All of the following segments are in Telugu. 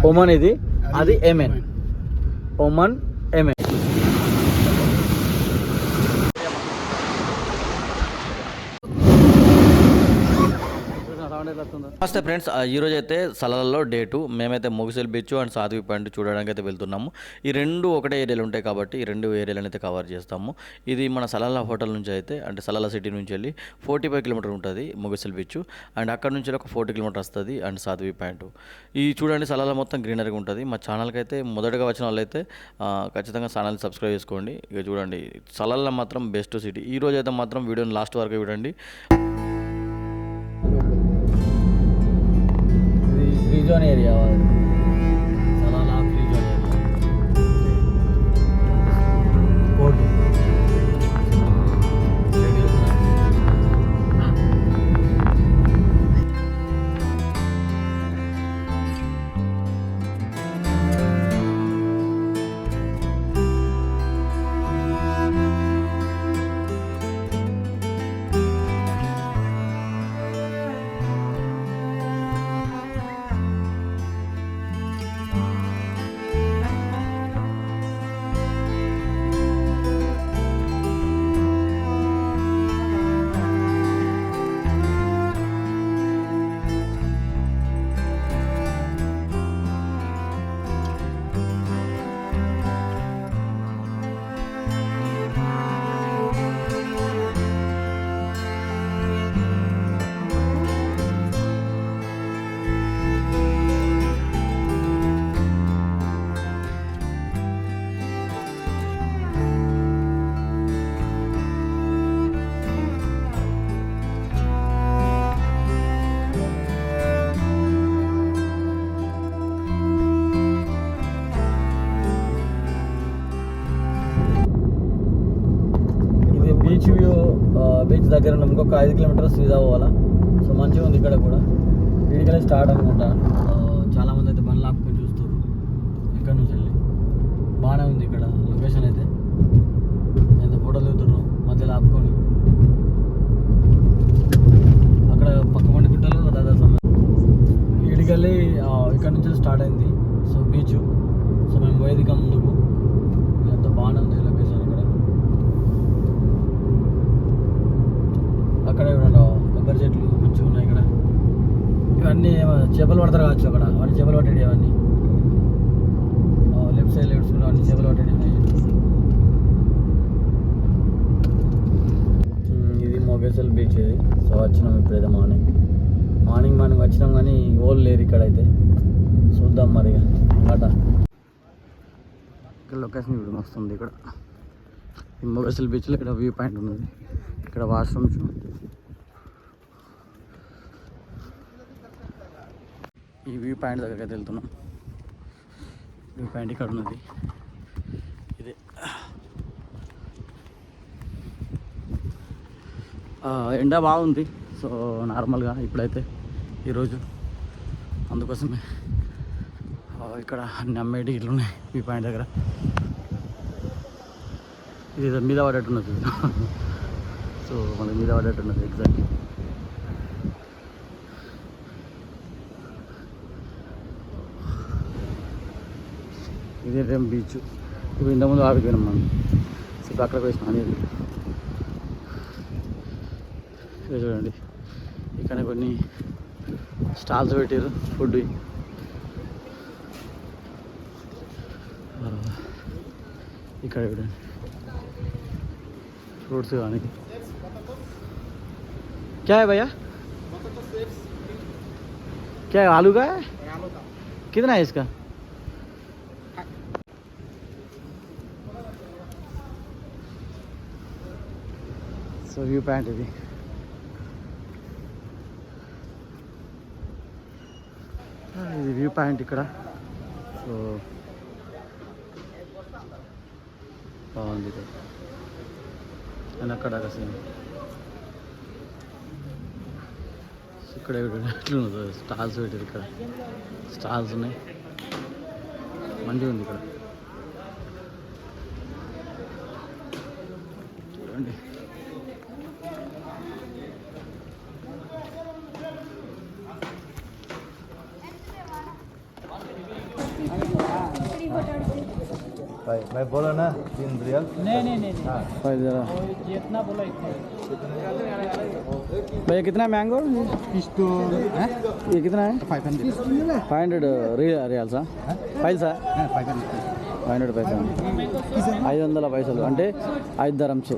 ఒమన్ ఇది, అది ఎమెన్. Oman amen. నమస్తే ఫ్రెండ్స్, ఈరోజు అయితే సలాలలో డే 2. మేమైతే మొగసిల్ బీచ్ అండ్ సాధ్వి పాయింట్ చూడడానికి అయితే వెళ్తున్నాము. ఈ రెండు ఒకటే ఏరియాలు ఉంటాయి కాబట్టి ఈ రెండు ఏరియాలను అయితే కవర్ చేస్తాము. ఇది మన సలాల హోటల్ నుంచి అయితే, అంటే సలాల సిటీ నుంచి వెళ్ళి 45 కిలోమీటర్ ఉంటుంది మొగసిల్ బీచ్. అండ్ అక్కడ నుంచి ఒక 40 కిలోమీటర్ వస్తుంది అండ్ సాధ్వి పాయింట్. ఈ చూడండి సలాల మొత్తం గ్రీనరీగా ఉంటుంది. మా ఛానల్కి అయితే మొదటగా వచ్చిన వాళ్ళైతే ఖచ్చితంగా ఛానల్ సబ్స్క్రైబ్ చేసుకోండి. ఇక చూడండి సలాల మాత్రం బెస్ట్ సిటీ. ఈ రోజు అయితే మాత్రం వీడియోని లాస్ట్ వరకు చూడండి. Free zone area, Salala free zone area. Court beach దగ్గర ఇంకొక 5 కిలోమీటర్స్ సీదా పోవాలా. సో మంచిగా ఉంది ఇక్కడ కూడా. వీడికలే స్టార్ట్ అనుకుంటా. చాలామంది అయితే బండ్లు ఆపుకొని చూస్తారు ఇక్కడ నుంచి వెళ్ళి. బాగానే ఉంది ఇక్కడ లొకేషన్ అయితే. ఎంత ఫోటోలు దిగుతున్నారు మధ్యలో ఆపుకొని. అక్కడ పక్క మండి గుట్టలు దాదాపు వీడికెళ్ళి ఇక్కడ నుంచి స్టార్ట్ అయింది. So beach. సో మేము పోయేది ఇంకా ముందుకు. ఎంత బాగానే ఉంది లొకేషన్ ఇక్కడ. అక్కడ కొబ్బరి చెట్లు మంచిగా ఉన్నాయి ఇక్కడ. ఇవన్నీ చేపలు పడతారు కావచ్చు అక్కడ. అవన్నీ చేపలు పట్టేవి అవన్నీ. లెఫ్ట్ సైడ్ అన్ని చేపలు పట్టేవి ఉన్నాయి. ఇది మొగసిల్ బీచ్ ఇది. సో వచ్చినాం ఇప్పుడైతే మార్నింగ్ వచ్చినాం కానీ ఓళ్ళు లేరు ఇక్కడ అయితే. చూద్దాం మరి అన్నమాట. ఇక్కడ లొకేషన్ ఇప్పుడు వస్తుంది. ఇక్కడ ఈ మొగసిల్ బీచ్లో ఇక్కడ వ్యూ పాయింట్ ఉన్నది. ఇక్కడ వాష్రూమ్స్. ఈ వ్యూ పాయింట్ దగ్గరికి అయితే వెళ్తున్నాం. వ్యూ పాయింట్ ఇక్కడ ఉన్నది. ఇదే ఎండ బాగుంది. సో నార్మల్గా ఇప్పుడైతే ఈరోజు అందుకోసమే ఇక్కడ అన్ని అమ్మేటి ఇట్లు ఉన్నాయి వ్యూ పాయింట్ దగ్గర. ఇది మీద పడేట్టున్నది. సో మన మీద పడేట్టున్నది ఎగ్జాక్ట్లీ. ఇదే టైం బీచ్. ఇప్పుడు ఇంతకుముందు ఆగిపోయినాం మనం. సో ఇప్పుడు అక్కడికి వేసినాం అనేది. చూడండి ఇక్కడ కొన్ని స్టాల్స్ పెట్టారు ఫుడ్. ఇక్కడ చూడండి फ्रूट्स खाने की. क्या है भैया? क्या है? आलू का है? कितना है इसका? సో వ్యూ పాయింట్ ఇది. ఇది వ్యూ పాయింట్ ఇక్కడ. సో బాగుంది ఇది. అండ్ అక్కడ సీన్ ఇక్కడ ఎట్లున్నది స్టాల్స్ పెట్టారు. ఇక్కడ స్టాల్స్ ఉన్నాయి. మంచిగా ఉంది ఇక్కడ చూడండి. भाई मैं बोला ना 3 रियल नहीं 5 जरा जितना बोला इतना भैया कितना है मैंगो इसको ये कितना है 500 500 రియాల్సా పైసా 500 పైసా 500 పైసలు అంటే 5 దరమ్స్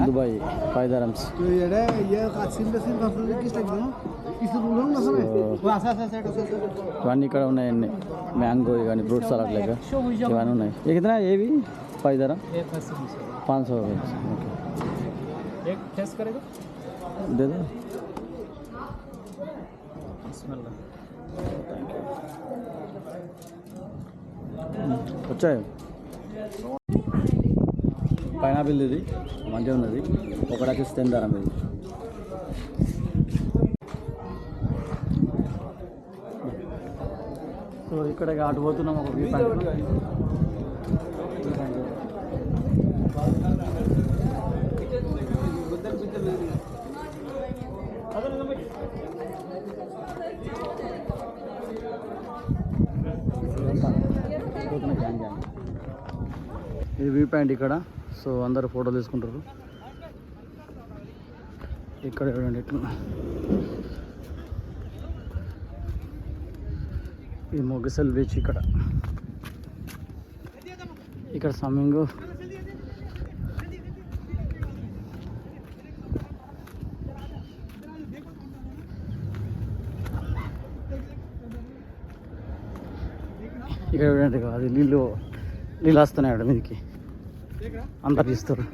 దుబాయ్ 5 దరమ్స్ तो ये कासिम बसिम कंट्रोल किस टाइप ना इसको बोलूं ना समय वो ऐसा ఇవన్నీ ఇక్కడ ఉన్నాయండి మ్యాంగో కానీ ఫ్రూట్స్ అలాట్ లేక ఇవన్నీ ఉన్నాయి ये कितना है ये भी 5 दरम 500 ओके एक टेस्ट करेगा दे दो వచ్చాయి పైనాపిల్ ఇది మంచిగా ఉన్నది ఒకటి వచ్చేసి 10 దరం ఇది సో ఇక్కడ అటు పోతున్నాం ఒక వ్యూ పాయింట్ ఇది వ్యూ పాయింట్ ఇక్కడ సో అందరూ ఫోటోలు తీసుకుంటారు ఇక్కడ చూడండి ఎట్లా ఈ మొగసల్ బీచ్ ఇక్కడ స్విమ్మింగ్ ఇక్కడ చూడండి అది నీళ్ళు వస్తున్నాయి అక్కడ మీదకి అంతా తీస్తారు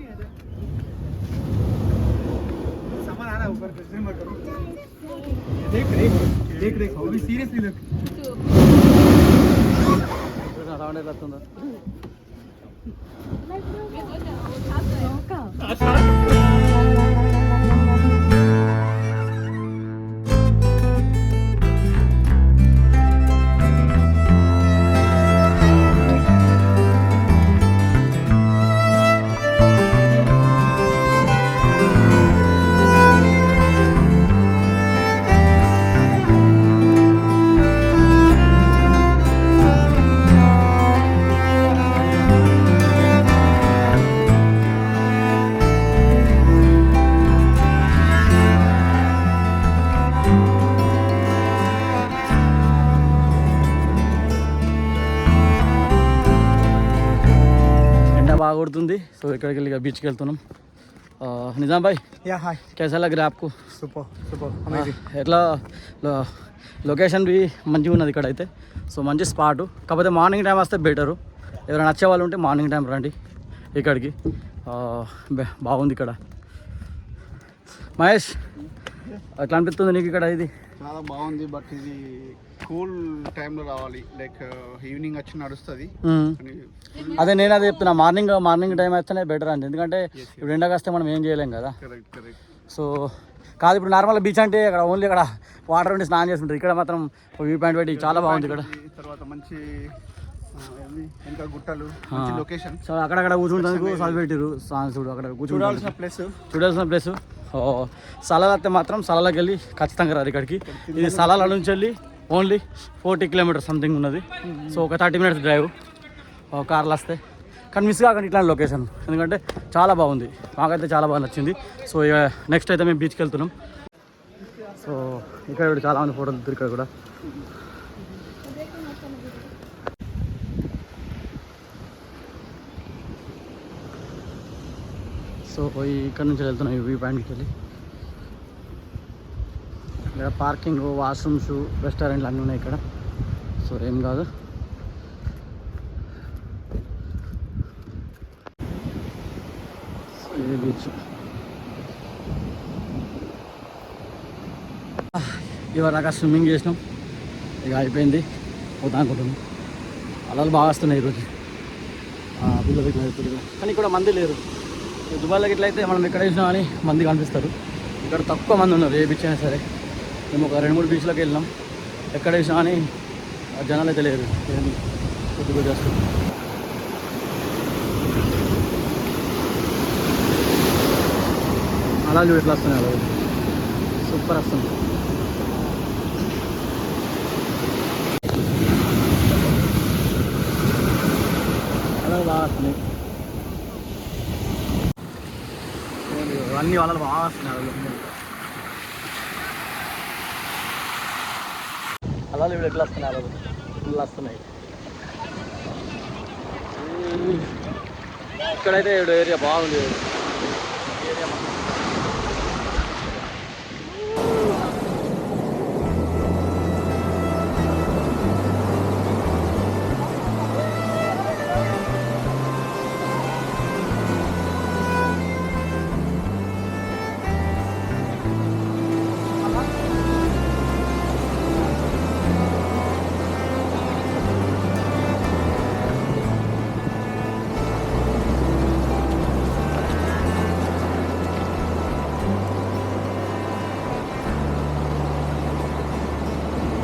देख अभी सीरियसली लुक సౌండ్ ఎలా వస్తుందో బాగా కొడుతుంది సో ఇక్కడికి వెళ్ళి బీచ్కి వెళ్తున్నాం నిజాం భాయ్ या हाय कैसा लग रहा है आपको सुपर ఎట్లా లొకేషన్ బి మంచిగా ఉన్నది ఇక్కడ అయితే సో మంచి స్పాట్ కాకపోతే మార్నింగ్ టైం వస్తే బెటరు ఎవరైనా నచ్చే వాళ్ళు ఉంటే మార్నింగ్ టైం రండి ఇక్కడికి బాగుంది ఇక్కడ మహేష్ ఎట్లా అనిపిస్తుంది నీకు ఇక్కడ ఇది చాలా బాగుంది బట్ ఇది కూల్ టైంలో రావాలి లైక్ ఈవినింగ్ వచ్చి నడుస్తుంది అదే నేను అదే చెప్తున్నా మార్నింగ్ టైం అయితేనే బెటర్ అండి ఎందుకంటే ఇప్పుడు ఎండగా వస్తే మనం ఏం చేయలేం కదా కరెక్ట్ సో కాదు ఇప్పుడు నార్మల్ బీచ్ అంటే అక్కడ ఓన్లీ అక్కడ వాటర్ ఉండి స్నానం చేస్తుంటారు ఇక్కడ మాత్రం వ్యూ పాయింట్ పెట్టి చాలా బాగుంది ఇక్కడ తర్వాత మంచి ఇంకా గుట్టలు మంచి లొకేషన్ సో అక్కడక్కడ కూర్చుంటానికి సాల్ పెట్టారు చూడు అక్కడ చూడాల్సిన ప్లేస్ సలాల్ అయితే మాత్రం సలాలకి వెళ్ళి ఖచ్చితంగా రారు ఇక్కడికి ఇది సలాల నుంచి వెళ్ళి ఓన్లీ 40 కిలోమీటర్స్ సంథింగ్ ఉన్నది సో ఒక 30 మినిట్స్ డ్రైవ్ కార్లు వస్తే కానీ మిస్ కాకండి ఇట్లాంటి లొకేషన్ ఎందుకంటే చాలా బాగుంది మాకైతే చాలా బాగా నచ్చింది సో ఇక నెక్స్ట్ అయితే మేము బీచ్కి వెళ్తున్నాం సో ఇక్కడ కూడా చాలామంది ఫోటోలు దిగుతారు ఇక్కడ కూడా సో ఇక్కడ నుంచి వెళ్తున్నాం ఈ వ్యూ పాయింట్కి వెళ్ళి ఇక్కడ పార్కింగ్ వాష్రూమ్స్ రెస్టారెంట్లు అన్నీ ఉన్నాయి ఇక్కడ సో ఏం కాదు ఇది బీచ్ ఇవరాక స్విమ్మింగ్ చేసినాం ఇక అయిపోయింది పోతా అనుకుంటున్నాం అలలు బాగా వస్తున్నాయి ఈరోజు పిల్లలు ఇట్లా వెళ్తున్నారు కానీ ఇక్కడ మంది లేరు దుబాయ్లో ఇట్లయితే మనం ఎక్కడ చూసినా కానీ మంది కనిపిస్తారు ఇక్కడ తక్కువ మంది ఉన్నారు ఏ బీచ్ అయినా సరే మేము ఒక 2-3 బీచ్లోకి వెళ్ళినాం ఎక్కడ చూసినా కానీ జనాలు అయితే లేరు కొద్దిగా చేస్తాం అలా చూడు ఎట్లా వస్తున్నాయి అలా సూపర్ వస్తుంది అలా బాగా వస్తున్నాయి. అన్ని వాళ్ళు బాగా వస్తున్నాయి అలా ఇప్పుడు ఎట్లా వస్తున్నాయి అలా ఫుల్ వస్తున్నాయి. ఇక్కడైతే ఇప్పుడు ఏరియా బాగుంది. ఏరియా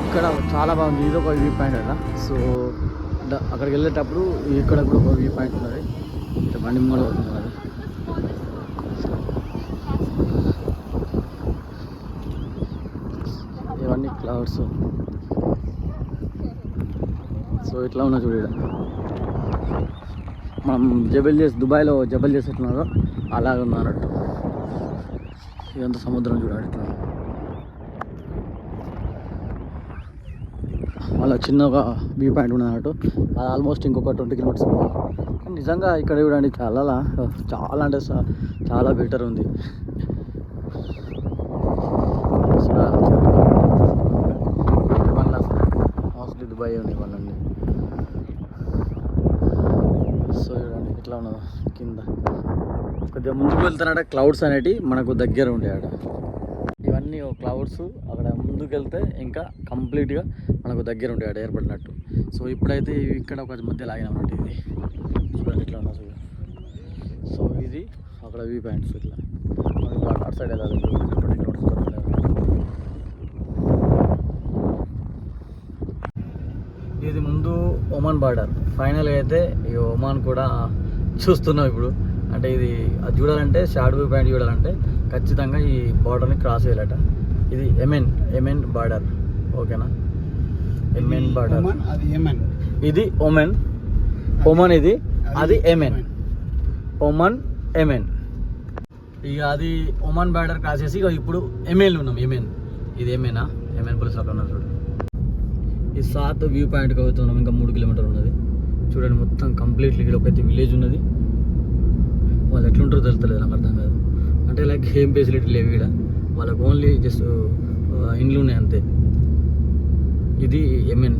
ఇక్కడ చాలా బాగుంది. ఇది ఒక వ్యూ పాయింట్ అక్కడ. సో అక్కడికి వెళ్ళేటప్పుడు ఇక్కడ కూడా ఒక వ్యూ పాయింట్ ఉన్నది. ఇక్కడ బండి ముంగడ అవుతుంది అది. ఇవన్నీ క్లౌడ్స్. సో ఇట్లా ఉన్నా చూడ మనం దుబాయ్లో జబల్ చేసి ఎట్లున్నారో అలాగే ఉన్నా అన్నట్టు. ఇదంతా సముద్రం చూడాలి ఇట్లా. మళ్ళీ చిన్న ఒక వ్యూ పాయింట్ ఉన్నట్టు. అది ఆల్మోస్ట్ ఇంకొక 20 కిలోమీటర్స్. నిజంగా ఇక్కడ చూడండి చాలా అంటే చాలా బెటర్ ఉంది. మోస్ట్లీ దుబాయ్ ఉన్నాయి వాళ్ళని. సో చూడండి ఎట్లా ఉన్నదో కింద. కొద్దిగా ముందుకు వెళ్తానంటే క్లౌడ్స్ అనేటివి మనకు దగ్గర ఉంటాయి అక్కడ. ఇవన్నీ క్లౌడ్స్ అక్కడ ముందుకు వెళ్తే ఇంకా కంప్లీట్గా మనకు దగ్గర ఉంటాయి అక్కడ ఏర్పడినట్టు. సో ఇప్పుడైతే ఇక్కడ ఒక మధ్య లాగినట్టు ఇది చూడండి ఇట్లా ఉన్నా చూడండి. సో ఇది అక్కడ వ్యూ పాయింట్స్ ఇట్లా అటు సైడ్ వెళ్ళాలి 20 కిలోమీటర్స్. ఇది ముందు ఒమాన్ బార్డర్. ఫైనల్గా అయితే ఈ ఒమాన్ కూడా చూస్తున్నాం ఇప్పుడు. అంటే ఇది అది చూడాలంటే షార్ట్ వ్యూ పాయింట్ చూడాలంటే ఖచ్చితంగా ఈ బార్డర్ని క్రాస్ చేయాలట. ఇది ఎమెన్ బార్డర్. ఓకేనా? Amen border. ఇది ఒమెన్. ఒమన్ ఇది. అది ఎమెన్. Oman amen. ఇక అది ఒమన్ బార్డర్ క్రాస్ చేసి ఇక ఇప్పుడు ఎమెన్లో ఉన్నాం. ఇది ఎమెనా? ఎమెన్ పోలీస్ అక్కడ ఉన్నారు చూడు. ఈ సాత్ వ్యూ పాయింట్కి అవుతున్నాం. ఇంకా 3 కిలోమీటర్లు ఉన్నది. చూడండి మొత్తం కంప్లీట్లీ ఇక్కడ ఒకైతే విలేజ్ ఉన్నది. వాళ్ళు ఎట్లుంటారో తెలుస్తలేదు నాకు అర్థం కాదు. అంటే లైక్ ఏం ఫెసిలిటీ లేవు ఇక్కడ వాళ్ళకి. ఓన్లీ జస్ట్ ఇండ్లు ఉన్నాయి అంతే. ఇది amen.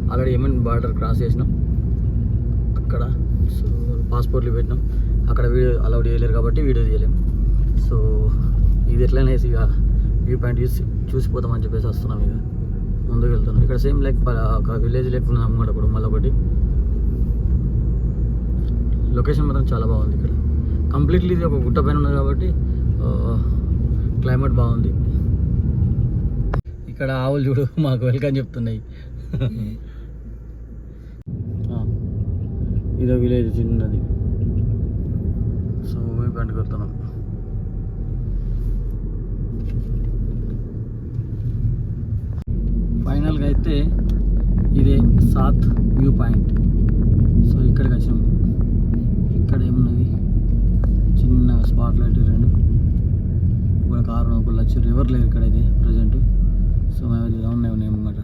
Already amen border cross చేసినాం అక్కడ. సో పాస్పోర్ట్లు పెట్టినాం అక్కడ. వీడియో అలౌడ్ చేయలేరు కాబట్టి వీడియో తీయలేము. సో ఇది ఎట్లయినా ఇక వ్యూ పాయింట్ చూసిపోతామని చెప్పేసి వస్తున్నాం. ఇక ముందుకు వెళ్తున్నాం. ఇక్కడ సేమ్ లైక్ ఒక విలేజ్ లేకుండా అన్నమాట. ఇప్పుడు మళ్ళీ ఒకటి లొకేషన్ మాత్రం చాలా బాగుంది. ఇక్కడ కంప్లీట్లీ ఇది ఒక గుట్ట పైన ఉన్నది కాబట్టి క్లైమేట్ బాగుంది. ఇక్కడ ఆవులు చూడు మాకు వెల్కమ్ చెప్తున్నాయి. ఇదో విలేజ్ చిన్నది. సో మేము పండుగ వెళ్తున్నాం. ఫైనల్గా అయితే ఇదే సాత్ వ్యూ పాయింట్. సో ఇక్కడికి వచ్చినాం. ఇక్కడ ఏమున్నది చిన్న స్పాట్ లైట్ 2. ఒక కారు ఒకళ్ళు వచ్చి రివర్ లేదు ఇక్కడైతే ప్రజెంట్. సో మేము ఉన్నాయి అన్నమాట.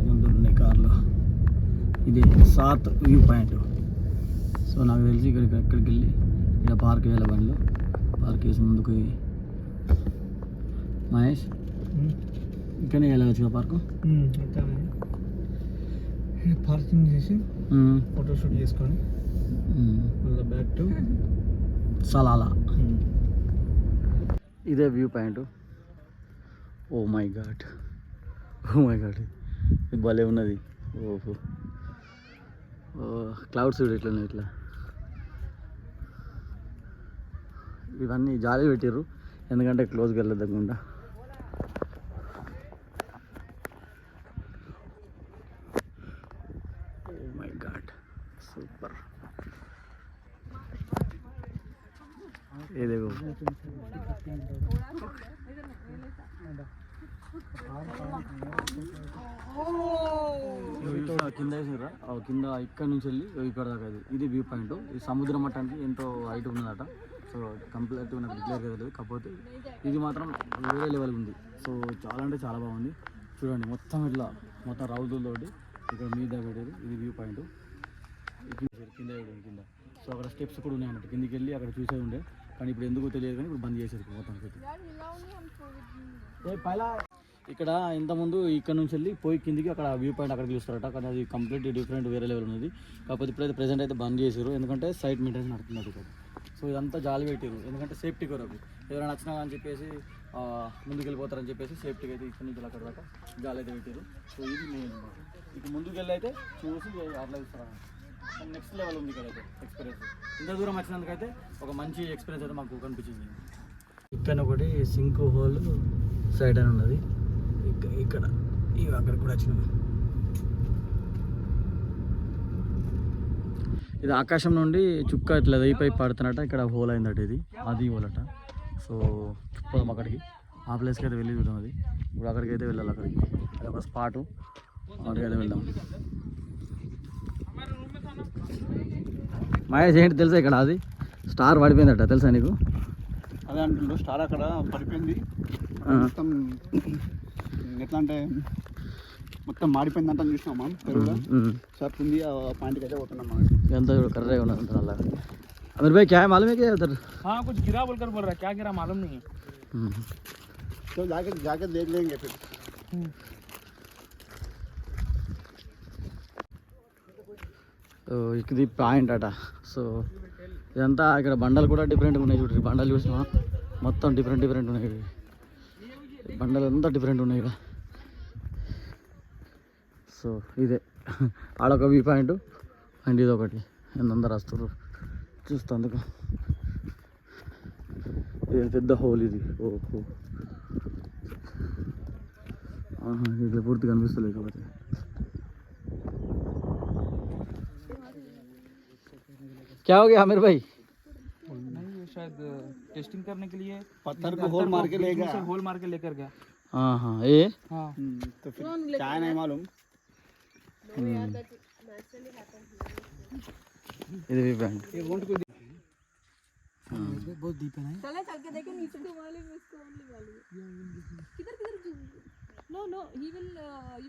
ముందు ఉన్నాయి కార్లు. ఇది సాత్ వ్యూ పాయింట్. సో నాకు తెలిసి ఎక్కడికి వెళ్ళి ఇక్కడ పార్క్ వేయాలి. బండ్లు పార్క్ వేసి ముందుకు మహేష్ ఇక్కడనే వెళ్ళవచ్చుగా పార్కు. పార్కింగ్ చేసి ఫోటోషూట్ చేసుకొని మళ్ళీ బ్యాక్ టు సలాలా. ఇదే view point. Oh my God ఇది భలే ఉన్నది. ఓహో క్లౌడ్స్ ఇట్లా ఇట్లా ఇవన్నీ జాలి పెట్టిర్రు ఎందుకంటే క్లోజ్కి వెళ్ళదకుండా. Oh my God super. ఏదేగో కింద వేసిర్రా కింద ఇక్కడ నుంచి వెళ్ళి ఇక్కడ దాకా ఇది వ్యూ పాయింట్. ఇది సముద్ర మట్టానికి ఎంతో హైట్ ఉన్నదట. సో కంప్లీట్ నాకు డిక్లేర్ తెలియదు, కాకపోతే ఇది మాత్రం వేరే లెవెల్ ఉంది. సో చాలా అంటే చాలా బాగుంది. చూడండి మొత్తం ఇట్లా మొత్తం రౌతులతోటి ఇక్కడ మీద పెట్టేది ఇది వ్యూ పాయింట్. కింద కింద సో అక్కడ స్టెప్స్ కూడా ఉన్నాయి అన్నట్టు, కిందికి వెళ్ళి అక్కడ చూసే ఉండే, కానీ ఇప్పుడు ఎందుకో తెలియదు, కానీ ఇప్పుడు బంద్ చేసేది మొత్తం. ఇక్కడ ఇంతకుముందు ఇక్కడ నుంచి వెళ్ళి పోయి కిందికి అక్కడ వ్యూ పాయింట్ అక్కడ చూస్తారట, కానీ అది కంప్లీట్ డిఫరెంట్ వేరే లెవెల్ ఉన్నది. కాకపోతే ఇప్పుడైతే ప్రెజెంట్ అయితే బంద్ చేసారు, ఎందుకంటే సైట్ మెయింటెనెన్స్ నడుతున్నది ఇక్కడ. సో ఇదంతా జాలి పెట్టారు, ఎందుకంటే సేఫ్టీ కొరకు ఎవరైనా వచ్చినా అని చెప్పేసి ముందుకు వెళ్ళిపోతారని చెప్పేసి సేఫ్టీకి అయితే ఇక్కడ నుంచి అక్కడ దాకా జాలి అయితే పెట్టారు. సో ఇది మెయిన్ ఇక ముందుకు వెళ్ళి అయితే చూసి అట్లా ఇస్తారు. నెక్స్ట్ లెవెల్ ఉంది ఇక్కడ అయితే ఎక్స్పీరియన్స్. ఇంత దూరం వచ్చినందుకైతే ఒక మంచి ఎక్స్పీరియన్స్ అయితే మాకు కనిపించింది. ఇక్కడ ఒకటి సింక్ హోల్ సైడ్ అని ఉన్నది, ఇక్కడ ఇవి అక్కడ కూడా వచ్చినాము. ఇది ఆకాశం నుండి చుక్క ఇట్లా వెయ్యిపై పడుతున్నట్ట, ఇక్కడ హోల్ అయిందట, ఇది అది హోల్ అట. సో పోదాం అక్కడికి, ఆ ప్లేస్కి అయితే వెళ్ళి చూద్దాం. అది ఇప్పుడు అక్కడికి అయితే వెళ్ళాలి, అక్కడికి అది ఒక స్పాటు, అక్కడికి అయితే వెళ్దాం. మహేష్ ఏంటి తెలుసా, ఇక్కడ అది స్టార్ పడిపోయిందట, తెలుసా నీకు? అదే అంటుండ్రు, స్టార్ అక్కడ పడిపోయింది మొత్తం. ఎట్లా అంటే మొత్తం మాడిపోయింది అంతా చూసినాం మనం సార్ ఉంది. ఆ పాయింట్కి అయితే పోతున్నాం మనం. ఎంత కర్రే ఉన్నది అలా. अमीर भाई क्या है मालूम है क्या उधर? हाँ कुछ गिरा बोलकर बोल रहा है, क्या गिरा मालूम नहीं है. तो जाके जाके देख लेंगे फिर. సో ఇది పాయింట్ అట. సో ఇదంతా ఇక్కడ బండలు కూడా డిఫరెంట్గా ఉన్నాయి, చూడండి బండలు చూసినా మొత్తం డిఫరెంట్ ఉన్నాయి, బండలు అంతా డిఫరెంట్ ఉన్నాయి ఇక్కడ. సో ఇదే ఆడొక వ్యూ పాయింట్ అండ్ ఇది ఒకటి, అందరు వస్తారు చూస్తందుకు. ఇది పెద్ద హోల్ ఇది. ఓహో ఇట్లా పూర్తి కనిపిస్తలేదు కాబట్టి. क्या हो गया आमिर भाई? नहीं ये शायद टेस्टिंग करने के लिए पत्थर को होल मार के ले गया, होल मार के लेकर गया. हाँ हाँ ये हाँ तो फिर क्या नहीं मालूम. ఇది వ్యూ పాయింట్. बहुत डीप है ना. चले चल के देखे नीचे घुमा ले, इसको ओनली वाली किधर किधर no no he will you